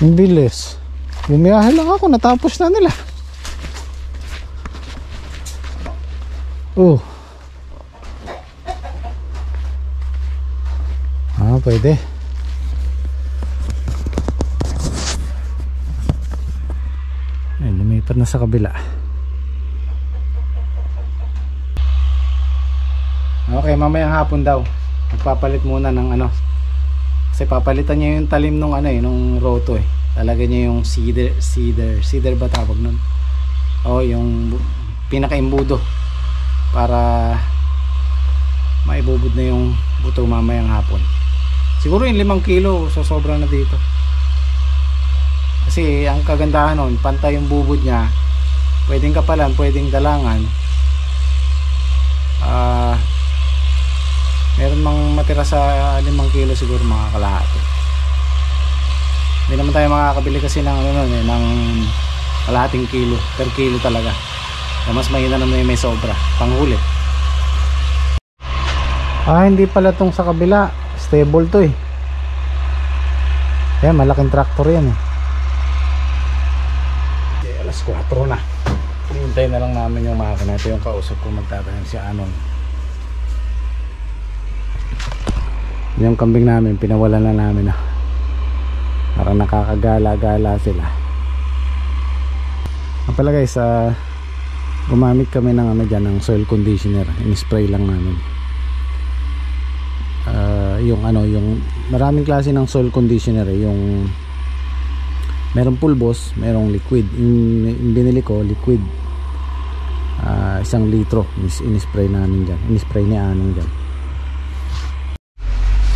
Ang bilis. Bumiyahe lang ako, natapos na nila. Pwede. Ay, lumipat na sa kabila. Okay, mamayang hapon daw magpapalit muna ng ano, kasi papalitan niya yung talim nung ano nung roto Talaga niya yung cedar ba tawag nun? Yung pinaka-imbudo para maibubod na yung buto mamayang hapon. Siguro yung 5 kilo so sobra na dito. Kasi ang kagandahan nun, pantay yung bubod niya. Pwedeng kapalan, pwedeng dalangan. Meron mang matira sa 5 kilo siguro mga kalahati. Hindi naman tayo makakabili kasi ng ng kalahating kilo, per kilo talaga. Mas mahina naman yung may sobra, panghuli. Hindi pala tong sa kabila, stable to Ayan, malaking traktor yan alas 4 na. Hintay na lang namin yung makina. Ito yung kausap ko magtatanim, si Anon. Yung kambing namin pinawalan na namin parang nakakagala-gala sila. Pala guys, gumamit kami ng ng soil conditioner. In-spray lang namin. Yung maraming klase ng soil conditioner yung merong pulbos, merong liquid. Yung binili ko liquid, 1 litro in-spray namin dyan, in-spray ni Anong dyan.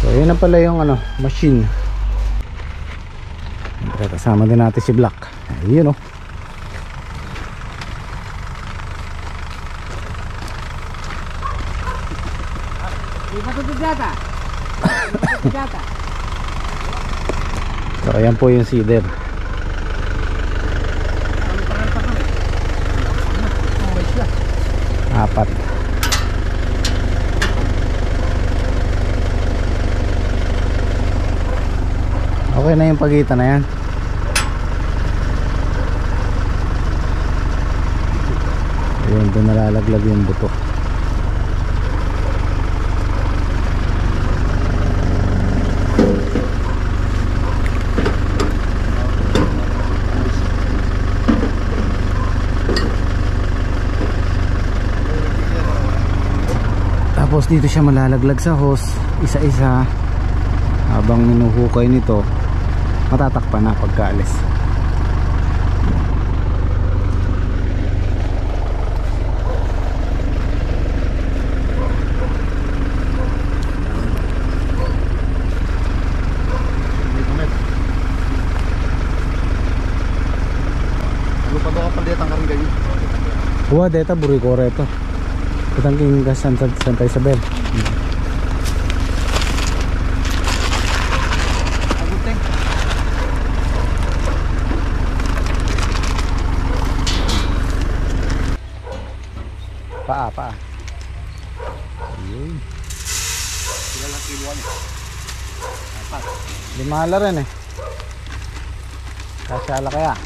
So yun na pala yung machine. Kasama din natin si Black. Ayun So ayan po yung cedar. Apat. Okay na yung pagitan na yan. Ayun, doon nalalaglag yung buto. Tapos dito siya malalaglag sa hose, isa-isa. Habang minuhukay nito, matatakpan na pagkaalis. Ano pa daw kapalitan ka rin kayo? Huwag deta buri ko reto. Kitang king Santa Isabel. Paa. Ayun. Sila lang kiluan Apat. Limala rin Kasyala kaya.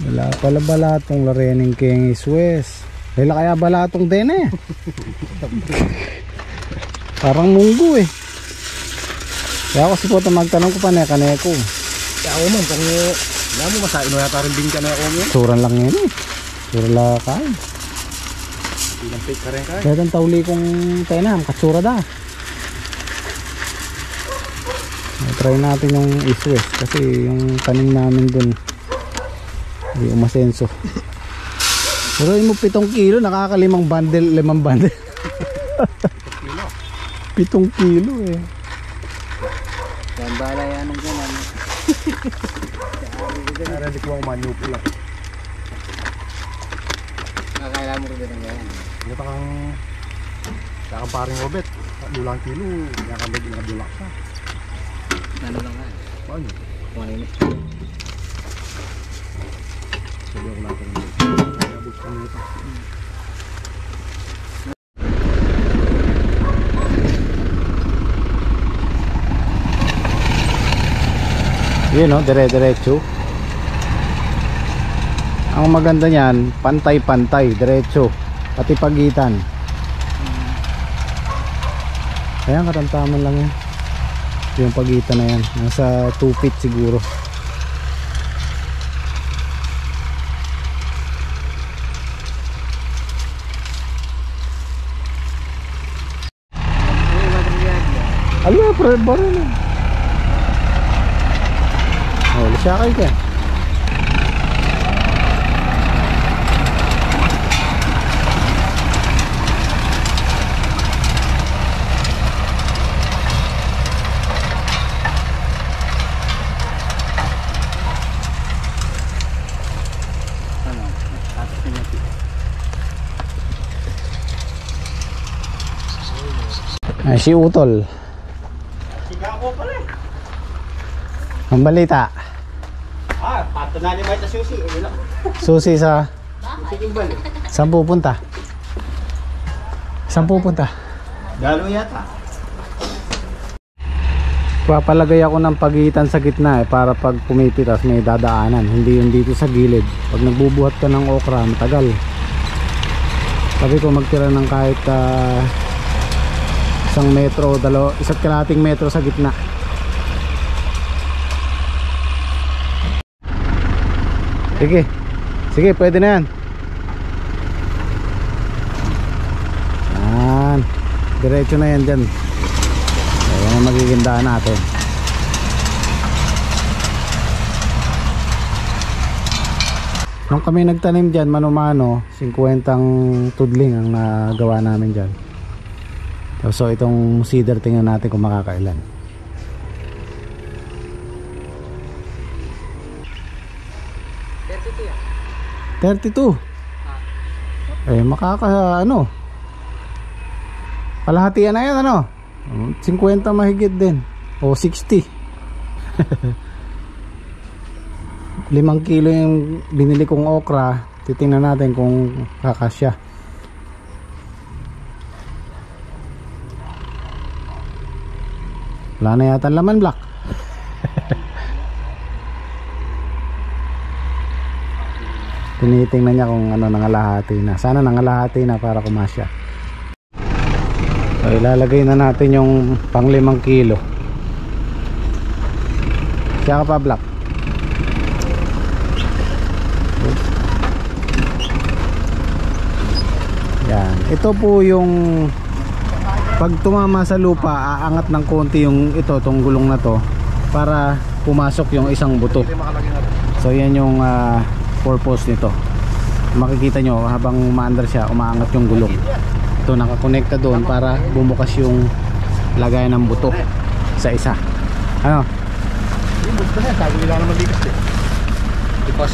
Wala pala balatong larening king iswes. Wala kaya balatong din Parang munggo Kaya ako si Poto magtanong ko pa na kaneko. Kaya man, kung mo masain mo yata rin din ka na yun. Suran lang yan Suran lang kain. Ilang fake ka rin kain. Kaya ang tauli kong tenam, katsura da. Try natin yung iswes kasi yung tanim namin dun hindi umasenso. Pero yung 7 kilo, nakaka5 bundle, 5 bundle. 7 kilo Yan bala yan ang ganan. Kaya di ko ang manupo lang. Nakakailan mo rin ang ganan. Ito kang Kaya kang paring Robert. Dulang kilo. Kaya kang bagay nakadulak siya. Ano lang nga. Paano yun? Kumainit. Sabi ako natin. Kaya abot ka nito. Yun no, dire-diretso. Ang maganda niyan, pantay-pantay, diretso, pati pagitan. Ayan, katamtaman lang yan. Yung pagitan na yan, nasa 2 feet siguro. Ala, baro na. Oh, lisakay ka. Ano? Tapos na natin. Ay, si Utol. Ang balita. Pato na ni Marta Susi. Susi sa... Saan pupunta? Saan pupunta? Galo yata. Papalagay ako ng pagitan sa gitna para pag pumipitas may dadaanan. Hindi yung dito sa gilid. Pag nagbubuhat ka ng okra, matagal. Sabi ko magtira ng kahit 1 metro, 1.5 metro sa gitna. Sige. Sige, pwede na yan. Yan. Diretso na yan dyan. Ayan ang magiging daan natin. Nung kami nagtanim dyan, mano-mano, 50 tudling ang nagawa namin dyan. So itong cedar, tingnan natin kung makakailan. 32. Eh ano? Kalahatian na yan ano? 50 mahigit din. O 60. 5 kilo yung binili kong okra. Titingnan natin kung kakasya. Wala na yata laman, Black. Tinitingnan niya kung ano nangalahati na. Sana nangalahati na para kumasya. So ilalagay na natin yung pang 5 kilo. Siya ka pa, Black. Yan. Ito po yung pag tumama sa lupa, aangat ng konti yung ito, tong gulong na to para pumasok yung isang buto. So yan yung purpose nito. Makikita nyo habang umaandar siya, umaangat yung gulong. Ito nakakonekta doon para bumukas yung lagayan ng buto sa isa. Ano? Yung buto na yan, sabi nila naman likas eh. Tapos,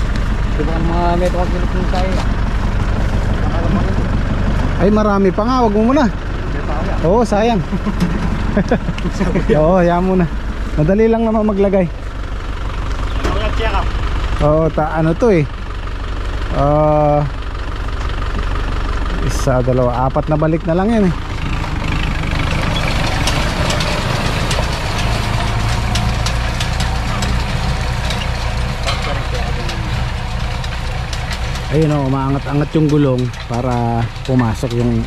di ba ang mga metro kag minute tayo? Ay marami pa nga, wag mo muna. Oo, sayang. Oo, hayaan mo na. Madali lang naman maglagay. Oo, ano to eh. 1, 2, 4 na balik na lang yan eh. Ayun o, umaangat-angat yung gulong para pumasok yung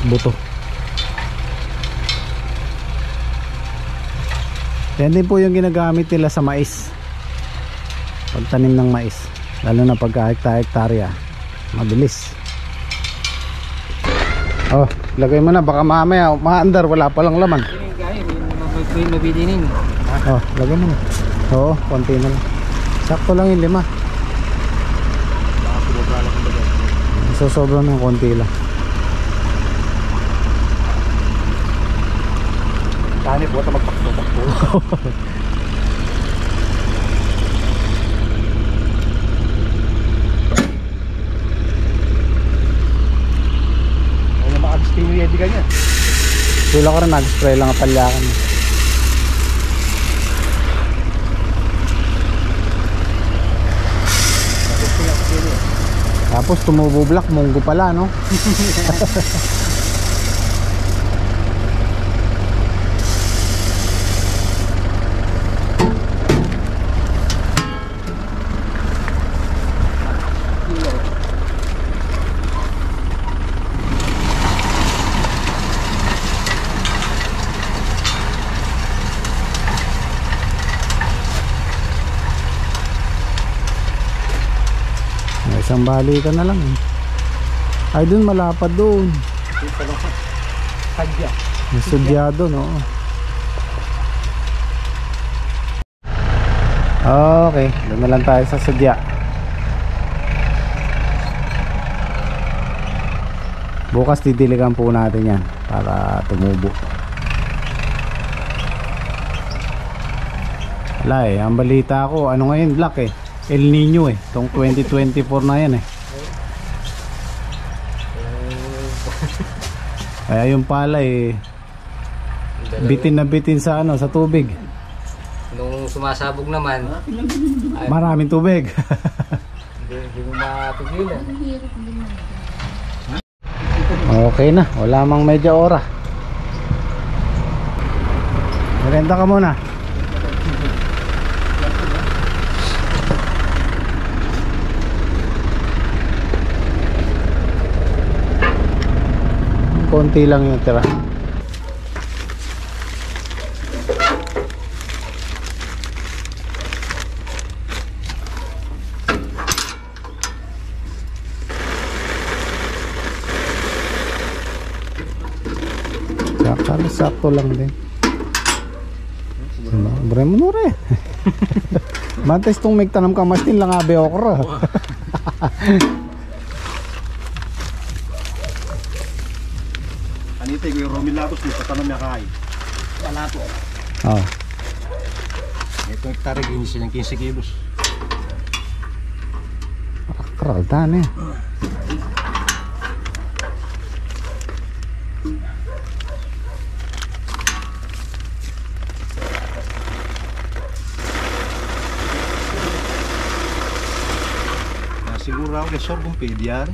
buto. Yan din po yung ginagamit nila sa mais, pagtanim ng mais, lalo na pagka hektarya, mabilis. Oh, lagay mo na, baka mamaya maandar, wala pa lang laman. May mabidinin. Oh, lagay mo na. Oo, konti na lang. Sakto lang yung 5. So sobrang ng konti lang. Tani po ito magpakto-pakto. Ano makabis kayo ready ka niya? Sula ko rin, nag-spray lang ang palyakan. Tapos tumubo black, munggo pala, no? Isang balikan na lang eh. Ay dun malapad dun. Sadya. May sudyado no. Okay, doon na lang tayo sa sudya. Bukas didiligan po natin yan para tumubo. Wala eh, ang balita ko ano ngayon black eh, El Nino eh, itong 2024 na yan eh. Kaya yung pala eh, bitin na bitin sa ano, sa tubig. Nung sumasabog naman, ay, Maraming tubig. hindi mo mapigilan. Okay na, wala mang medya ora. Merenda ka muna. Konti lang yung tira. Sakto lang din. Bre mo nure. Mantes tong megtanam ka mas din lang abe okra. Anite ko yung Romilatos dito sa tanong niya kahay. Wala to. Oh. Ito hektare ginis yung 15 kilos. Akral tan eh. Siguro ako kay sorghum pwede yan.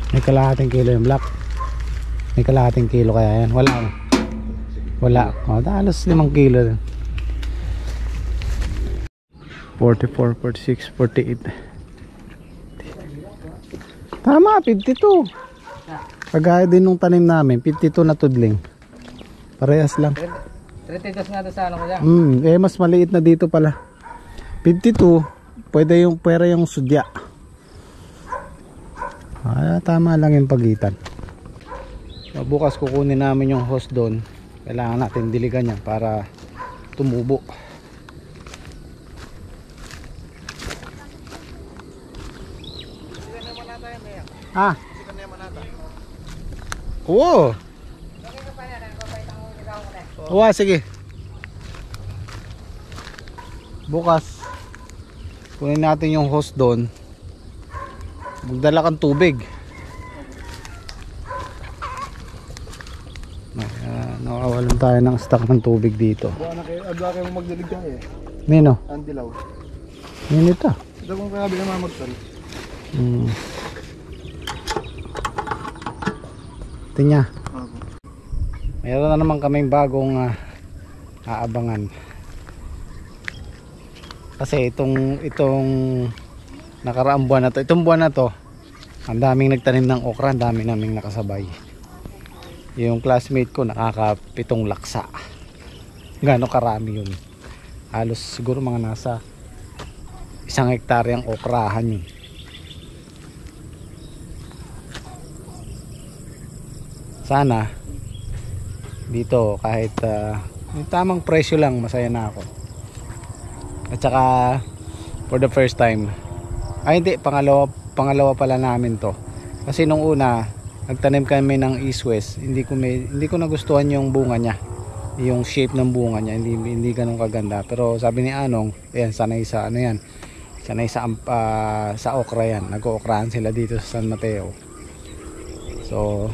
May kalahating kilo yung black. May kalahating kilo kaya yan. Wala. Wala. O, halos 5 kilo din. 44, 46, 48. Tama, 52. Kagaya din nung tanim namin, 52 na tudling. Parehas lang. 32 nga doon sa ano ko dyan. Eh mas maliit na dito pala. 52, pwede yung sudya. Tama lang yung pagitan. Bukas kukunin namin yung hose doon. Kailangan natin diligan yan para tumubo. Ah. Oo. Oo, sige. Bukas kunin natin yung hose doon. Magdala kang tubig. Nakawalan tayo ng stock ng tubig dito. Adwa kayo magdilig ka eh. Nino? Ang dilaw. Nino ito? Ito kung kaya bilang mamagtan. Tinya. Mayroon na naman kaming bagong aabangan. Kasi itong nakaraang buwan na to, itong buwan na to, ang daming nagtanim ng okra, ang daming naming nakasabay. Yung classmate ko nakaka-7 laksa. Gaano karami yun? Halos siguro mga nasa 1 hektare ang okrahan yun. Sana dito kahit yung tamang presyo lang, masaya na ako. At saka for the first time, ay hindi, pangalawa pala namin to. Kasi nung una nagtanim kami ng East West, hindi ko nagustuhan yung bunga niya, yung shape ng bunga niya, hindi ganun kaganda. Pero sabi ni Anong, ayan, sanay sa ano yan, sanay sa okra yan, nag-ookrahan sila dito sa San Mateo. So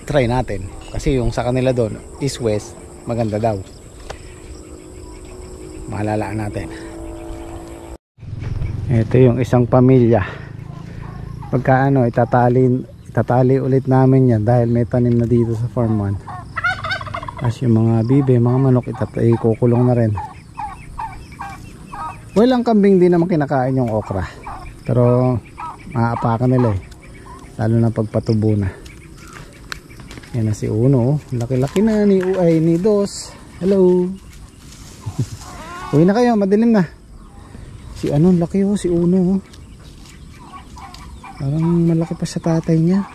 try natin, kasi yung sa kanila doon East West maganda daw, malalaan natin. Ito yung isang pamilya, pagka ano itatali ulit namin yan dahil may tanim na dito sa farm 1. As yung mga bibe, mga manok, ikukulong na rin. Well, ang kambing din naman kinakain yung okra, pero maaapakan nila lalo na pagpatubo na. Yan na si Uno, laki-laki na ni Dos. Hello. Uwi na kayo, madilim na. Si ano, laki si Uno. Parang malaki pa sa tatay niya.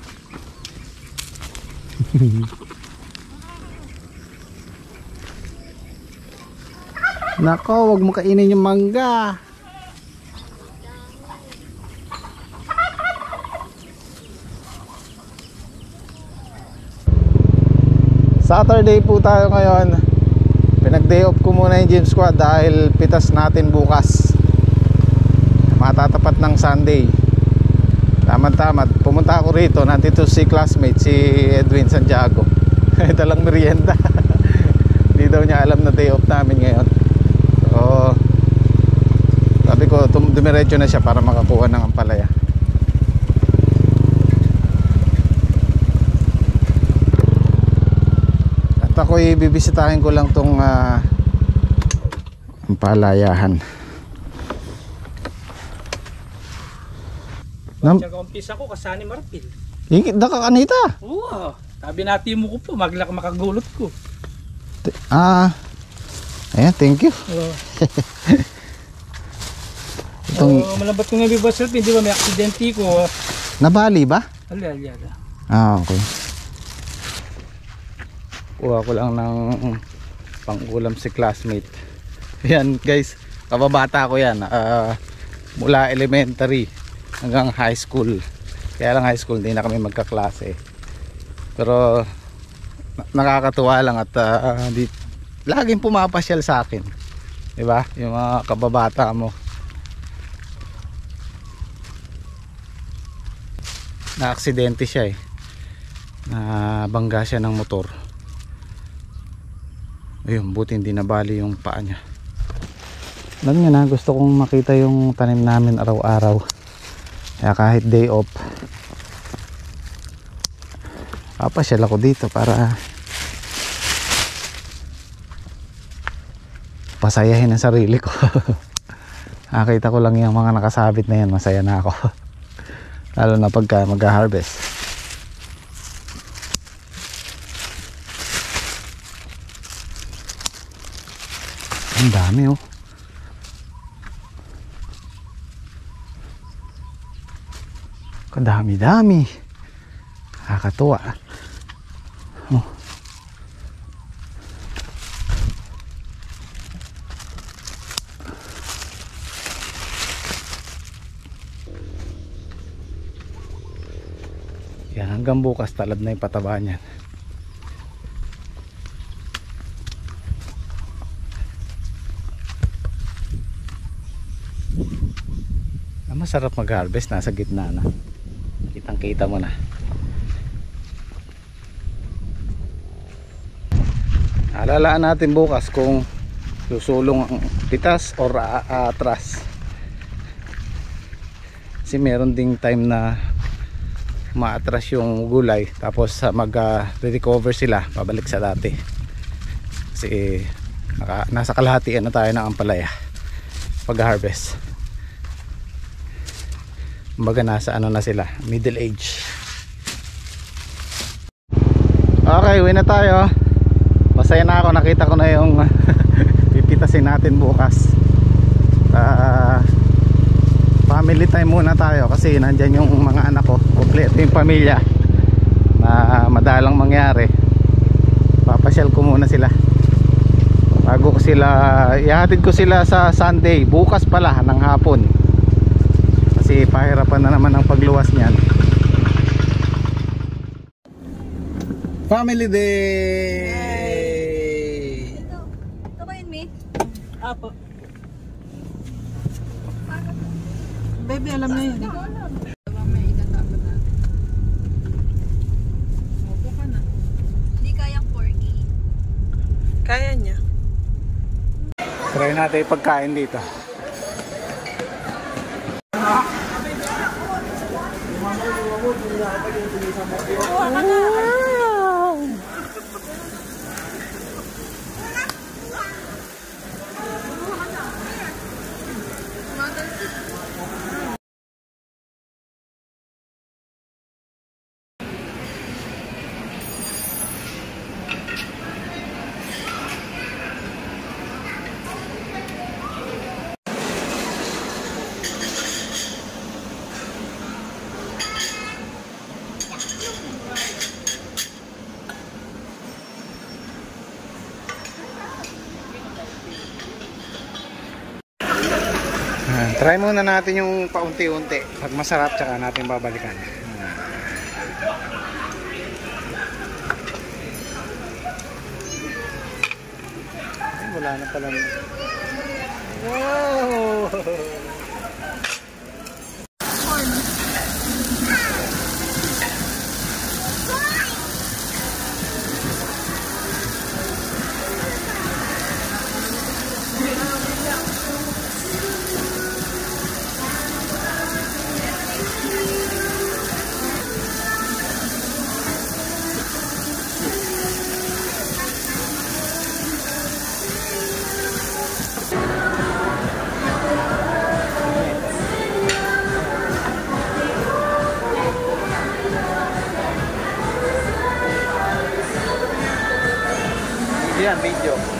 Nako, wag mo kainin yung mangga. Saturday po tayo ngayon. Pinag-day off ko muna yung gym squad dahil pitas natin bukas. Matatapat ng Sunday. Tamad-tamad. Pumunta ako rito. Nandito si classmate, si Edwin Santiago. Ito lang merienda. Hindi daw niya alam na day off namin ngayon. So sabi ko dumiretso na siya para makakuha ng ampalaya. At ako'y bibisitahin ko lang tong ampalayahan. Nag-umpisa ko kasani Marpil. Hingit na ka kanita. Oo. Sabi natin mo ko po, makagulot ko. Ayan, thank you. Itong malambat ko nga bibasal, hindi ba may aksidente ko. Nabali ba? Ala. Okay. Kuha ko lang ng pang-ulam si classmate. Yan guys, kababata ko yan. Mula elementary hanggang high school. Kaya lang high school, hindi na kami magkaklase. Pero nakakatuwa lang at laging pumapasyal sa akin, diba? Yung mga kababata mo. Na-aksidente siya nabangga siya ng motor. Ayun, buti hindi nabali yung paa niya. Alam niyo na, gusto kong makita yung tanim namin araw-araw. Kaya kahit day off, papasyal ako dito para pasayahin ang sarili ko. Nakita ko lang yung mga nakasabit na yan, masaya na ako. Lalo na pagka mag-harvest. Ang dami kadami-dami. Nakakatuwa. Yan, hanggang bukas talab na yung pataba niyan. Masarap mag-harvest, nasa gitna na. Kitang-kita mo na. Alalaan natin bukas kung susulong ang pitas or atras. Kasi meron ding time na maatras yung gulay, tapos mag-recover sila, pabalik sa dati. Kasi nasa kalahatian na tayo ng ampalaya pag-harvest. Kumbaga nasa ano na sila, middle age. Okay, uwi na tayo. Masaya na ako, nakita ko na yung pipitasin natin bukas. Family time muna tayo kasi nandyan yung mga anak ko, kompleto yung pamilya na madalang mangyari. Papasyal ko muna sila bago ko sila ihatid ko sila sa Sunday bukas pala ng hapon kasi pahirapan na naman ang pagluwas niyan. Family Day! Ito ba yun, Mi? Apo. Baby, alam na yun. Hindi kayang 4K. Kaya niya. Try natin yung pagkain dito. Try muna natin yung paunti-unti. Pag masarap, tsaka natin babalikan. Ay, wala na pala. Wow! Yan, video.